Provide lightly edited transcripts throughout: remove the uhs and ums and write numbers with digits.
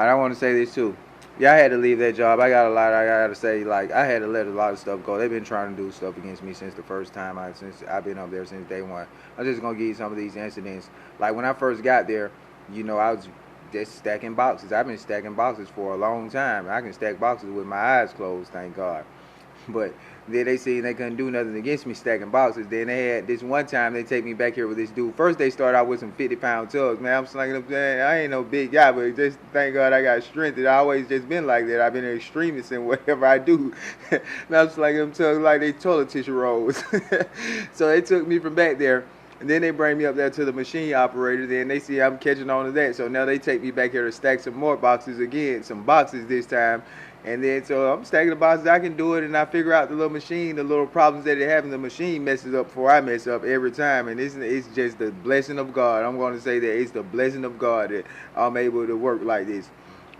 I want to say this too. Yeah, I had to leave that job. I got a lot. I got to say, like, I had to let a lot of stuff go. They've been trying to do stuff against me since the first time. Since I've been up there since day one. I'm just gonna give you some of these incidents. Like when I first got there, I was just stacking boxes. I've been stacking boxes for a long time. I can stack boxes with my eyes closed, thank God. But then they seen they couldn't do nothing against me stacking boxes. Then they had this one time they take me back here with this dude. First they start out with some 50-pound tubs. Man, I'm slinging them. I ain't no big guy, but just thank God I got strength. It always just been like that. I've been an extremist in whatever I do. Man, I'm slinging them tubs like they toilet tissue rolls. So they took me from back there. And then they bring me up there to the machine operator. Then they see I'm catching on to that. So now they take me back here to stack some more boxes again. Some boxes this time. And then so I'm stacking the boxes. I can do it. And I figure out the little machine, the little problems that it have. And the machine messes up before I mess up every time. And it's just the blessing of God. I'm going to say that it's the blessing of God that I'm able to work like this.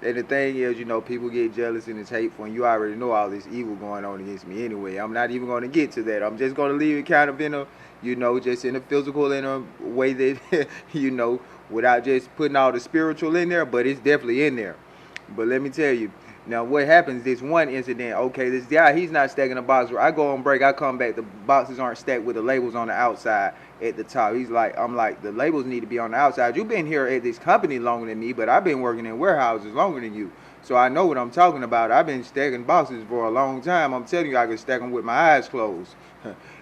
And the thing is, people get jealous and it's hateful, and you already know all this evil going on against me anyway. I'm not even going to get to that. I'm just going to leave it kind of in a, just in a physical, in a way that, without just putting all the spiritual in there, but it's definitely in there. But let me tell you, now what happens, this one incident, okay, this guy, he's not stacking the box. I go on break, I come back, the boxes aren't stacked with the labels on the outside at the top. I'm like, the labels need to be on the outside. You've been here at this company longer than me, but I've been working in warehouses longer than you. So I know what I'm talking about. I've been stacking boxes for a long time. I'm telling you, I can stack them with my eyes closed.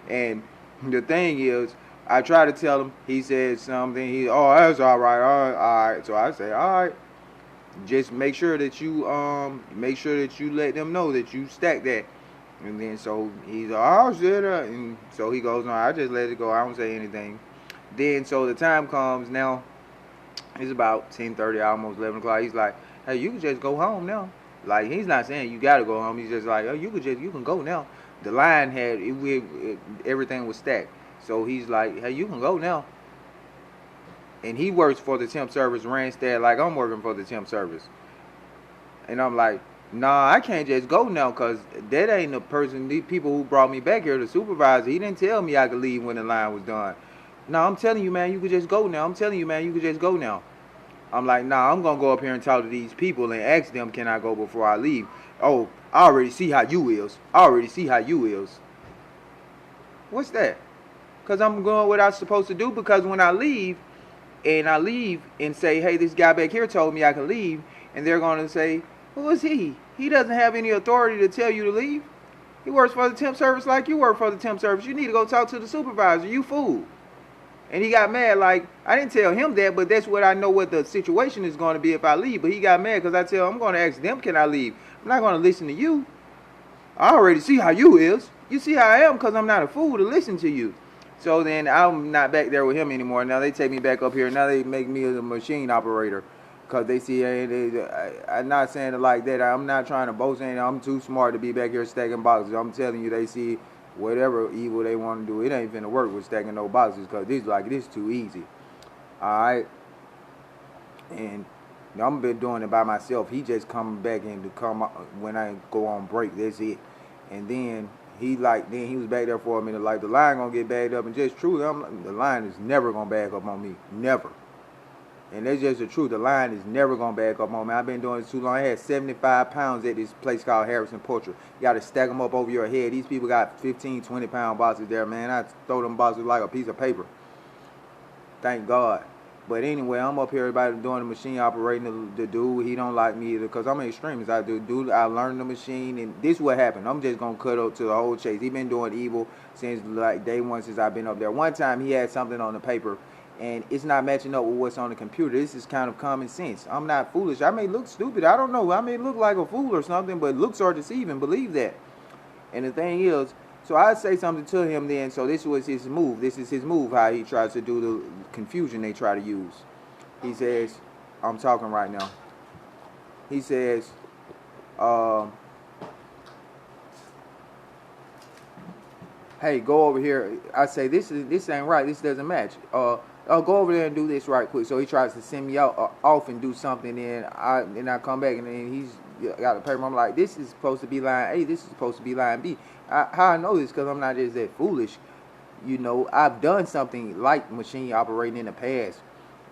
And the thing is, I try to tell him, he said something, that's all right, all right. So I say, all right. Just make sure that you let them know that you stack that. And then so he's and so he goes on. I just let it go. I don't say anything. Then so the time comes now. It's about 10:30, almost 11 o'clock. He's like, "Hey, you can just go home now." Like he's not saying you gotta go home. He's just like, "Oh, you can go now." The line had everything was stacked. So he's like, "Hey, you can go now." And he works for the temp service Randstad like I'm working for the temp service. And I'm like, nah, I can't just go now because that ain't the person, the people who brought me back here, the supervisor, he didn't tell me I could leave when the line was done. No, I'm telling you, man, you could just go now. I'm telling you, man, you could just go now. I'm like, nah, I'm going to go up here and talk to these people and ask them, can I go before I leave? Oh, I already see how you is. I already see how you is. What's that? Because I'm going what I'm supposed to do because when I leave and say, hey, this guy back here told me I can leave, and they're going to say, who is he? He doesn't have any authority to tell you to leave. He works for the temp service like you work for the temp service. You need to go talk to the supervisor. You fool. And he got mad like, I didn't tell him that, but that's what I know what the situation is going to be if I leave. But he got mad because I tell him I'm going to ask them, can I leave? I'm not going to listen to you. I already see how you is. You see how I am because I'm not a fool to listen to you. So then I'm not back there with him anymore. Now they take me back up here. Now they make me a machine operator. Because they see, I'm not saying it like that. I'm not trying to boast anything. I'm too smart to be back here stacking boxes. I'm telling you, they see whatever evil they want to do. It ain't finna work with stacking no boxes because this too easy. Alright? And I'm been doing it by myself. He just coming back in to come when I go on break. That's it. And then he was back there for a minute. Like the line gonna get bagged up, and just truly, the line is never gonna bag up on me. Never. And that's just the truth. The line is never going to back up on me. I've been doing this too long. I had 75 pounds at this place called Harrison Poultry. You got to stack them up over your head. These people got 15, 20-pound boxes there, man. I throw them boxes like a piece of paper. Thank God. But anyway, I'm up here, everybody doing the machine operating. The dude, he don't like me either because I'm an extremist. I learned the machine, and this is what happened. I'm just going to cut up to the whole chase. He been doing evil since like day one since I've been up there. One time he had something on the paper, and it's not matching up with what's on the computer. This is kind of common sense. I'm not foolish. I may look stupid. I don't know. I may look like a fool or something, but looks are deceiving. Believe that. And the thing is, so I say something to him then. So this was his move. This is his move, how he tries to do the confusion they try to use. He says, I'm talking right now. He says, hey, go over here. I say, this ain't right. This doesn't match. Go over there and do this right quick. So he tries to send me off and do something, and I come back, and then he's got the paper. I'm like, this is supposed to be line A. This is supposed to be line B. How I know this? Because I'm not just that foolish. I've done something like machine operating in the past,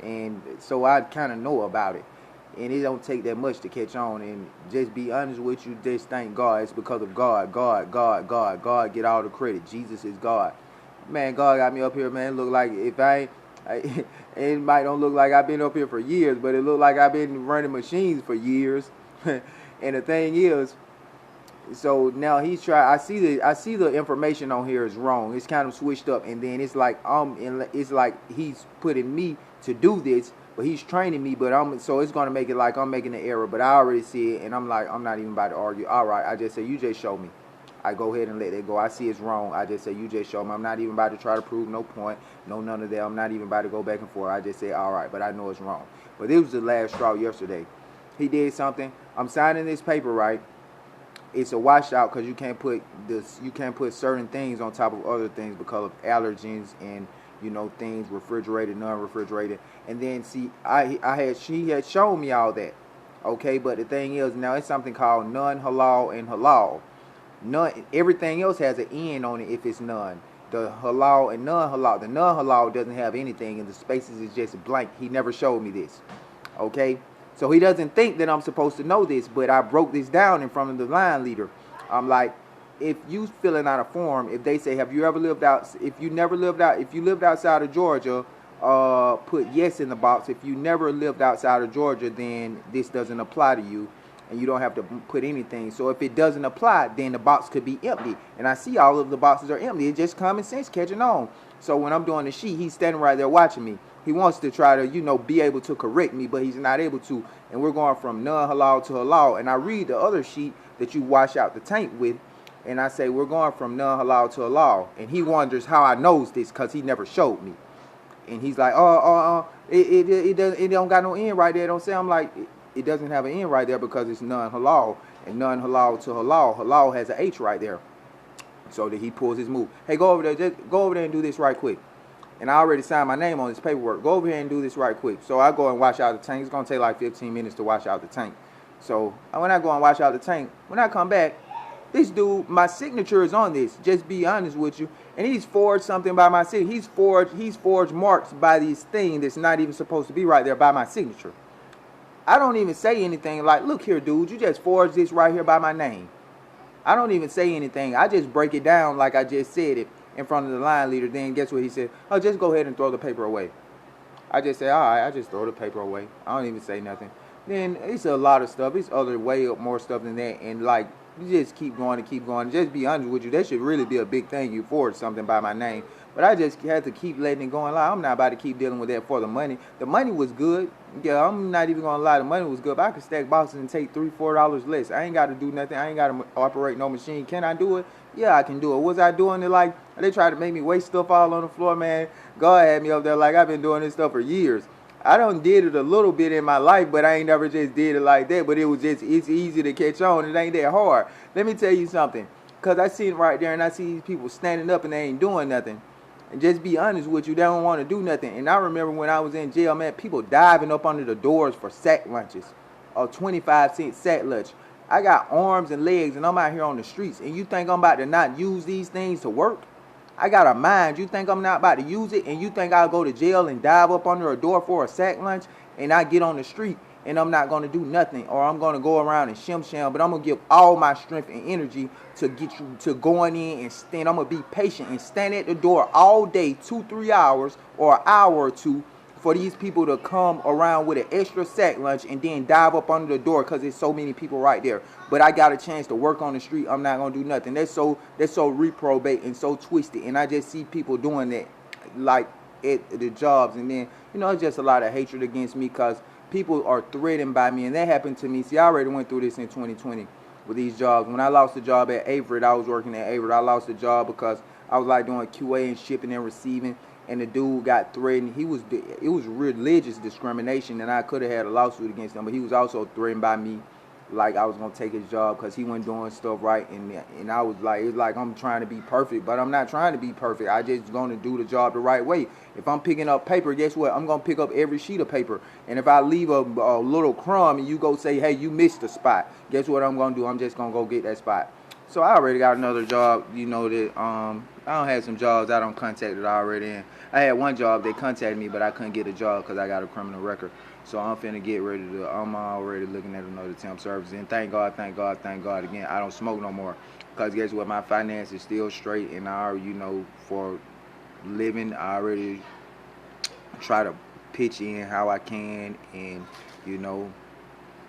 and so I kind of know about it. and it don't take that much to catch on. And just be honest with you, just thank God. It's because of God. God get all the credit. Jesus is God. Man, God got me up here, man. It look like if it might don't look like I've been up here for years, but it look like I've been running machines for years. And the thing is, so now he's trying. I see the information on here is wrong. It's kind of switched up, and then it's like it's like he's putting me to do this, but he's training me. But so it's gonna make it like I'm making an error. But I already see it, and I'm like, I'm not even about to argue. All right, I just say you just show me. I go ahead and let it go. I see it's wrong. I just say you just show me. I'm not even about to try to prove no point, none of that. I'm not even about to go back and forth. I just say all right, but I know it's wrong. But it was the last straw yesterday. He did something. I'm signing this paper, right? It's a washout because you can't put certain things on top of other things because of allergens and things refrigerated, non-refrigerated. And then see, she had shown me all that. Okay, but the thing is now it's something called non-halal and halal. None, everything else has an N on it if it's none. The halal and non-halal. The non-halal doesn't have anything, and the spaces is just blank. He never showed me this. Okay? So he doesn't think that I'm supposed to know this, but I broke this down in front of the line leader. I'm like, if you filling out a form, if they say, have you ever lived out, if you lived outside of Georgia, put yes in the box. If you never lived outside of Georgia, then this doesn't apply to you, and you don't have to put anything. So if it doesn't apply, then the box could be empty. And I see all of the boxes are empty. It's just common sense catching on. So when I'm doing the sheet, he's standing right there watching me. He wants to try to, be able to correct me, but he's not able to. And we're going from non-halal to halal. And I read the other sheet that you wash out the tank with, and I say, we're going from non-halal to halal. And he wonders how I knows this because he never showed me. And he's like, it don't got no end right there. Don't say. I'm like, it doesn't have an end right there because it's non-halal. And non-halal to halal. Halal has an H right there. So that he pulls his move. Hey, go over there. Just go over there and do this right quick. And I already signed my name on this paperwork. Go over here and do this right quick. So I go and wash out the tank. It's going to take like 15 minutes to wash out the tank. So when I go and wash out the tank, when I come back, this dude, my signature is on this. Just be honest with you. And he's forged something by my signature. He's forged marks by this thing that's not even supposed to be right there by my signature. I don't even say anything like, look here, dude, you just forged this right here by my name. I don't even say anything. I just break it down like I just said it in front of the line leader. Then guess what he said? Oh, just go ahead and throw the paper away. I just say, all right, I just throw the paper away. I don't even say nothing. Then it's a lot of stuff. It's other way up more stuff than that. And like, you just keep going and keep going. Just be honest with you. That should really be a big thing. You forward something by my name. But I just had to keep letting it go and lie. I'm not about to keep dealing with that for the money. The money was good. Yeah, I'm not even going to lie. The money was good. But I could stack boxes and take $3, $4 less. I ain't got to do nothing. I ain't got to operate no machine. Can I do it? Yeah, I can do it. Was I doing it like, they tried to make me waste stuff all on the floor, man. God had me up there like I've been doing this stuff for years. I done did it a little bit in my life, but I ain't never just did it like that. But it's easy to catch on. It ain't that hard. Let me tell you something. Because I see it right there, and I see these people standing up and they ain't doing nothing. And just be honest with you, they don't want to do nothing. And I remember when I was in jail, man, people diving up under the doors for sack lunches. Or 25-cent sack lunch. I got arms and legs, and I'm out here on the streets. And you think I'm about to not use these things to work? I got a mind. You think I'm not about to use it? And you think I'll go to jail and dive up under a door for a sack lunch? And I get on the street and I'm not going to do nothing, or I'm going to go around and shim, but I'm going to give all my strength and energy to get you to going in and stand. I'm going to be patient and stand at the door all day, 2-3 hours or an hour or two, for these people to come around with an extra sack lunch and then dive up under the door because there's so many people right there. But I got a chance to work on the street. I'm not going to do nothing. That's so reprobate and so twisted. And I just see people doing that like at the jobs. And then, it's just a lot of hatred against me because people are threatened by me. And that happened to me. See, I already went through this in 2020 with these jobs. When I lost the job at Averett, I was working at Averett. I lost the job because I was like doing QA and shipping and receiving. And the dude got threatened. It was religious discrimination, and I could have had a lawsuit against him. But he was also threatened by me, like I was gonna take his job because he wasn't doing stuff right. And I was like, it's like I'm trying to be perfect, but I'm not trying to be perfect. I just gonna do the job the right way. If I'm picking up paper, guess what? I'm gonna pick up every sheet of paper. And if I leave a little crumb and you go say, hey, you missed a spot, guess what I'm gonna do? I'm just gonna go get that spot. So I already got another job, that I don't have some jobs I don't contacted already. And I had one job they contacted me, but I couldn't get a job because I got a criminal record. So I'm finna get ready to. I'm already looking at another temp service. And thank God, thank God, thank God again. I don't smoke no more. Cause guess what? My finance is still straight, and I already, for living, I already try to pitch in how I can, and you know,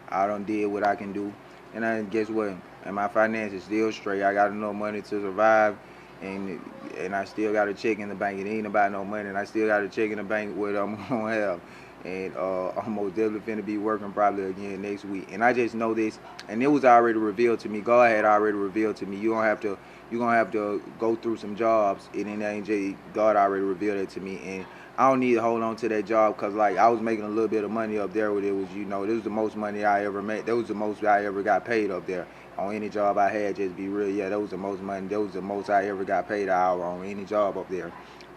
I done did what I can do. And I guess what? And my finances still straight. I got enough money to survive, and I still got a check in the bank. It ain't about no money, and I still got a check in the bank what I'm gonna have. And I'm most definitely finna be working probably again next week. And I just know this, and it was already revealed to me. God had already revealed to me. You're gonna have to go through some jobs, and then God already revealed it to me. And I don't need to hold on to that job because like I was making a little bit of money up there. With it was this was the most money I ever made. That was the most I ever got paid up there on any job I had. Just be real, yeah, that was the most money. That was the most I ever got paid an hour on any job up there.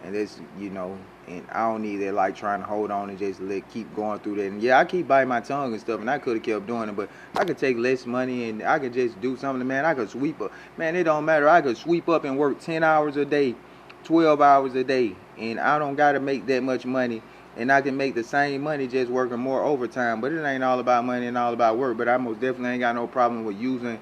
And this, and I don't need that like trying to hold on and just keep going through that. And yeah, I keep biting my tongue and stuff, and I could have kept doing it, but I could take less money and I could just do something. Man, I could sweep up. Man, it don't matter. I could sweep up and work 10 hours a day, 12 hours a day, and I don't got to make that much money. And I can make the same money just working more overtime. But it ain't all about money and all about work. But I most definitely ain't got no problem with using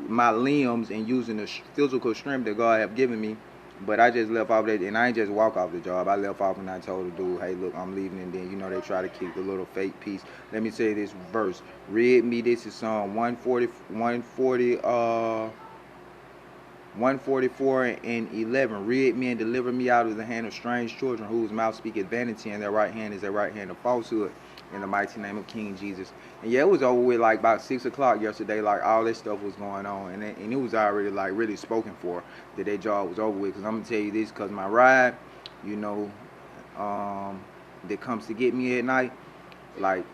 my limbs and using the physical strength that God have given me. But I just left off that, and I ain't just walk off the job. I left off and I told the dude, hey, look, I'm leaving. And then, they try to keep the little fake piece. Let me say this verse. Read me, this is Psalm 144 and 11. Rid me and deliver me out of the hand of strange children, whose mouth speaketh vanity, and their right hand is their right hand of falsehood. In the mighty name of King Jesus. And yeah, it was over with like about 6 o'clock yesterday. Like all this stuff was going on, and it was already like really spoken for that job was over with. Because I'm gonna tell you this, because my ride, that comes to get me at night, like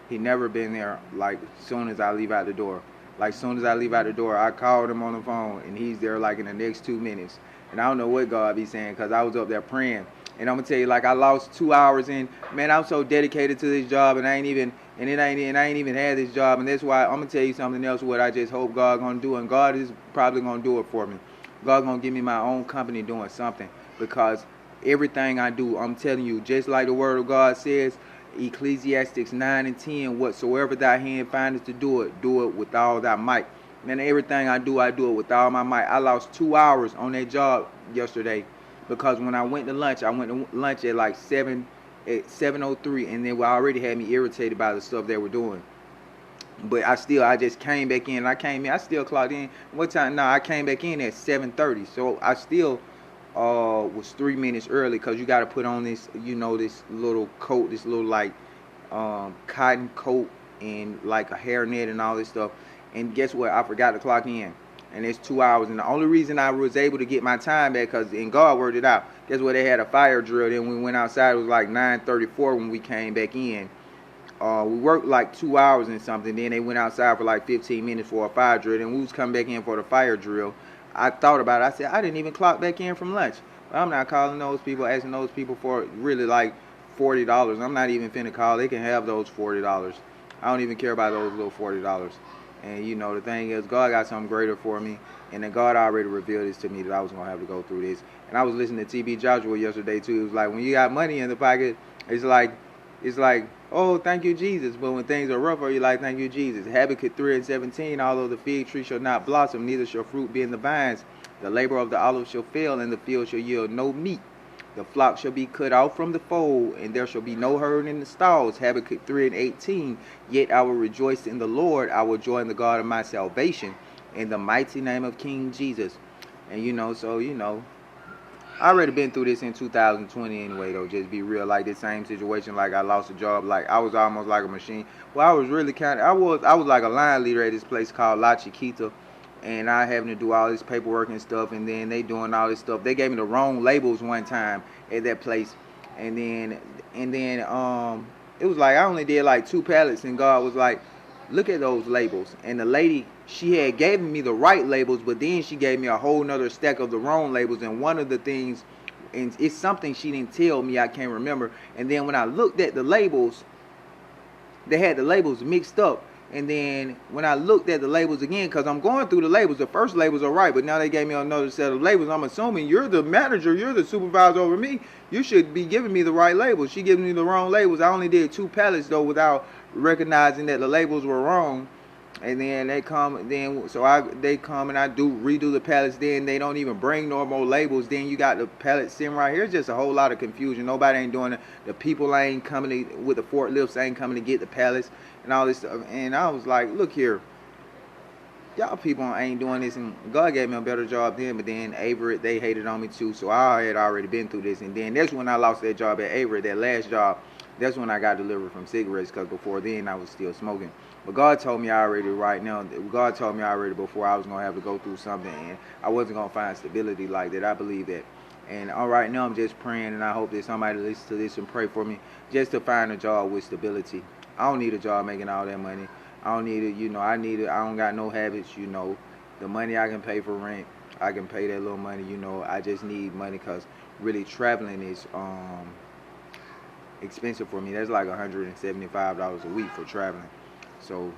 he never been there. Like soon as I leave out the door. Like soon as I leave out the door, I called him on the phone, and he's there like in the next 2 minutes. And I don't know what God be saying, because I was up there praying. And I'm gonna tell you, like I lost 2 hours in. Man, I'm so dedicated to this job, and I ain't even had this job. And that's why I'm gonna tell you something else. What I just hope God gonna do, and God is probably gonna do it for me. God gonna give me my own company doing something, because everything I do, I'm telling you, just like the Word of God says, Ecclesiastes 9 and 10, whatsoever thy hand findeth to do it with all thy might. Man, everything I do it with all my might. I lost 2 hours on that job yesterday, because when I went to lunch at like 7:03, and they already had me irritated by the stuff they were doing. But I just came back in. I still clocked in. What time? No, I came back in at 7:30. So I still was 3 minutes early, because you got to put on this, this little coat, this little like cotton coat, and like a hairnet and all this stuff. And guess what? I forgot to clock in. And it's 2 hours. And the only reason I was able to get my time back, because in God worked it out. Guess what? They had a fire drill. Then we went outside. It was like 9:34 when we came back in. We worked like 2 hours and something. Then they went outside for like 15 minutes for a fire drill. Then we was coming back in for the fire drill. I thought about it. I said, I didn't even clock back in from lunch. Well, I'm not calling those people, asking those people for really like $40. I'm not even finna call. They can have those $40. I don't even care about those little $40. And the thing is, God got something greater for me, and then God already revealed this to me, that I was gonna have to go through this. And I was listening to TB Joshua yesterday too. It was like, when you got money in the pocket, it's like, oh, thank you, Jesus. But when things are rougher, you're like, thank you, Jesus. Habakkuk 3 and 17, although the fig tree shall not blossom, neither shall fruit be in the vines, the labor of the olive shall fail, and the field shall yield no meat. The flock shall be cut off from the fold, and there shall be no herd in the stalls. Habakkuk 3 and 18. Yet I will rejoice in the Lord. I will joy in the God of my salvation, in the mighty name of King Jesus. And I already been through this in 2020 anyway, though. Just be real, like this same situation. Like I lost a job. Like I was almost like a machine. Well, I was really I was like a line leader at this place called La Chiquita. And I having to do all this paperwork and stuff, and then they doing all this stuff. They gave me the wrong labels one time at that place, and then it was like I only did like 2 pallets, and God was like, look at those labels. And the lady, she had given me the right labels, but then she gave me a whole nother stack of the wrong labels. And one of the things, and it's something she didn't tell me, I can't remember. And then when I looked at the labels, they had the labels mixed up. And then when I looked at the labels again, because I'm going through the labels, the first labels are right, but now they gave me another set of labels. I'm assuming you're the manager, you're the supervisor over me. You should be giving me the right labels. She giving me the wrong labels. I only did 2 pallets though without recognizing that the labels were wrong. And then they come, they come and I do redo the pallets. Then they don't even bring no more labels. Then you got the pallets sitting right here. It's just a whole lot of confusion. Nobody ain't doing it. The people ain't coming to, with the forklifts ain't coming to get the pallets and all this stuff. And I was like, look here, y'all people ain't doing this. And God gave me a better job then, but then Avery, they hated on me too. So I had already been through this. And then that's when I lost that job at Avery, that last job. That's when I got delivered from cigarettes, because before then I was still smoking. But God told me already right now, God told me already before I was going to have to go through something, and I wasn't going to find stability like that. I believe that. And all right now I'm just praying, and I hope that somebody listens to this and pray for me just to find a job with stability. I don't need a job making all that money. I don't need it, I don't got no habits, The money I can pay for rent, I can pay that little money, I just need money, because really traveling is expensive for me. That's like $175 a week for traveling. So,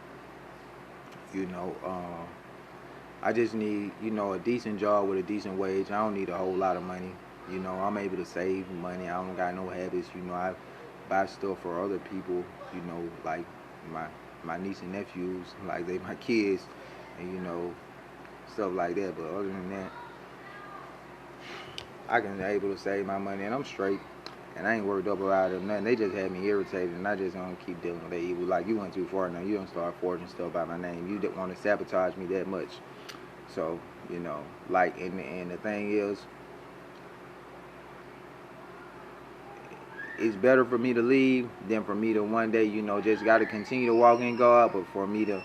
I just need, a decent job with a decent wage. I don't need a whole lot of money. I'm able to save money. I don't got no habits. I buy stuff for other people, like my niece and nephews, like they my kids, and, stuff like that. But other than that, I can be able to save my money, and I'm straight. And I ain't worked up about it or nothing. They just had me irritated, and I just don't keep dealing with that evil. Like, you went too far now. You don't start forging stuff by my name. You didn't want to sabotage me that much. So, like, and the thing is, it's better for me to leave than for me to one day, just got to continue to walk in God. But for me to,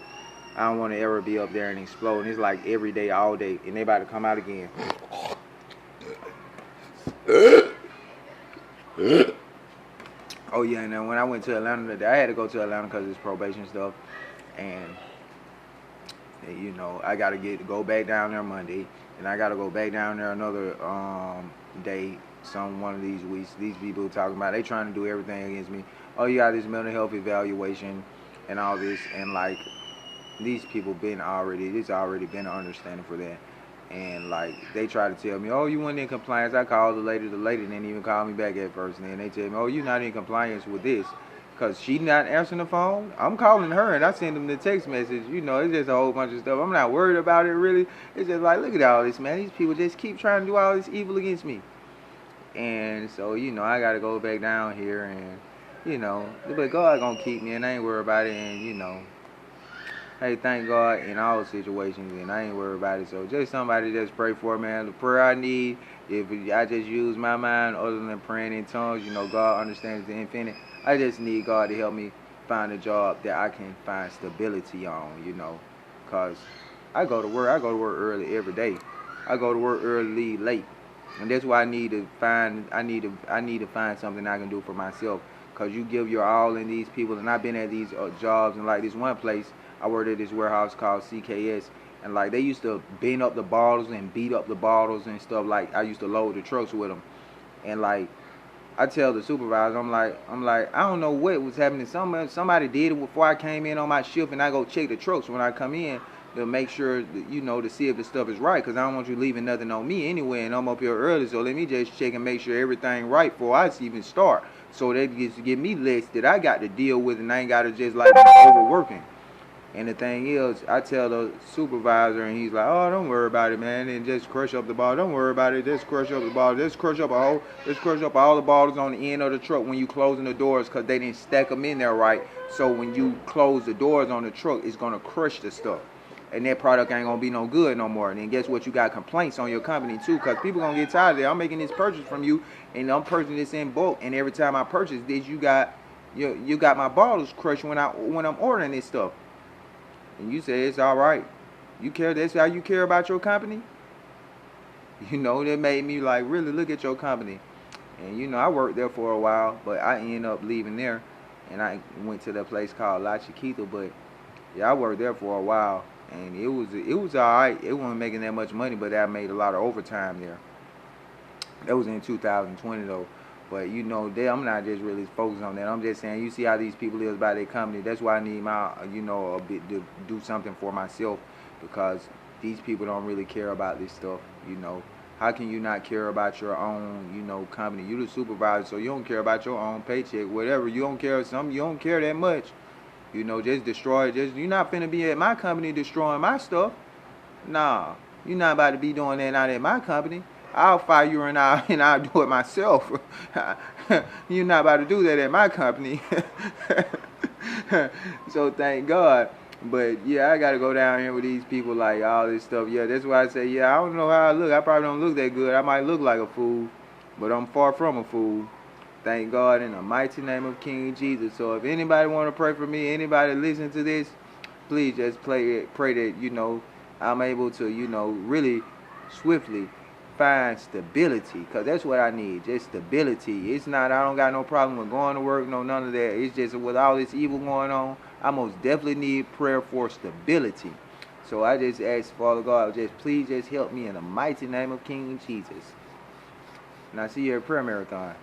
I don't want to ever be up there and explode. And it's like every day, all day, and they about to come out again. Oh yeah, and then when I went to Atlanta today, I had to go to Atlanta because it's probation stuff, and I gotta go back down there Monday, and I gotta go back down there another day, one of these weeks. These people talking about they trying to do everything against me. Oh, you got this mental health evaluation and all this, and like these people it's already been an understanding for that. And like they try to tell me, oh, you weren't in compliance. I called the lady didn't even call me back at first. And then they tell me, oh, you're not in compliance with this, because she not answering the phone. I'm calling her and I send them the text message. It's just a whole bunch of stuff. I'm not worried about it really. It's just like, look at all this, man. These people just keep trying to do all this evil against me. And so I gotta go back down here, and but God gonna keep me, and I ain't worried about it. And hey, thank God in all situations, and I ain't worried about it. So just somebody just pray for me, man. The prayer I need, if I just use my mind other than praying in tongues, God understands the infinite. I just need God to help me find a job that I can find stability on, because I go to work early every day. I go to work early, leave late. And that's why I need to find something I can do for myself, because you give your all in these people. And I've been at these jobs, and like this one place, I worked at this warehouse called CKS, and like they used to bend up the bottles and beat up the bottles and stuff. Like I used to load the trucks with them, and like I tell the supervisor, I'm like I don't know what was happening. Somebody did it before I came in on my shift, and I go check the trucks when I come in to make sure to see if the stuff is right, because I don't want you leaving nothing on me anyway, and I'm up here early, so let me just check and make sure everything right before I even start, so that gets to give me less that I got to deal with, and I ain't got to just like overworking. And the thing is, I tell the supervisor, and he's like, oh, don't worry about it, man, and just crush up the ball. Don't worry about it, just crush up the ball. Just crush up all the bottles on the end of the truck when you closing the doors, because they didn't stack them in there right. So when you close the doors on the truck, it's going to crush the stuff. And that product ain't going to be no good no more. And then guess what? You got complaints on your company, too, because people going to get tired of it. I'm making this purchase from you, and I'm purchasing this in bulk, and every time I purchase this, you got my bottles crushed when I'm ordering this stuff. And you say it's all right. You care? That's how you care about your company? That made me like really look at your company. And I worked there for a while, but I ended up leaving there, and I went to that place called La Chiquita. But yeah, I worked there for a while, and it was all right. It wasn't making that much money, but I made a lot of overtime there. That was in 2020 though. But you know, I'm not just really focused on that. I'm just saying, you see how these people live by their company. That's why I need my, you know, a bit to do something for myself, because these people don't really care about this stuff. You know, how can you not care about your own, you know, company? You the supervisor, so you don't care about your own paycheck, whatever. You don't care something. You don't care that much. You know, just destroy. Just you're not finna be at my company destroying my stuff. Nah, you're not about to be doing that out at my company. I'll fire you and I'll do it myself. You're not about to do that at my company. So thank God. But yeah, I gotta go down here with these people like all this stuff. Yeah, that's why I say, yeah, I don't know how I look. I probably don't look that good. I might look like a fool, but I'm far from a fool. Thank God in the mighty name of King Jesus. So if anybody want to pray for me, anybody listen to this, please just pray that, you know, I'm able to, you know, really swiftly find stability, because that's what I need, just stability. It's not, I don't got no problem with going to work, no, none of that. It's just with all this evil going on, I most definitely need prayer for stability. So I just ask Father God, just please just help me in the mighty name of King Jesus. And I see you at Prayer Marathon.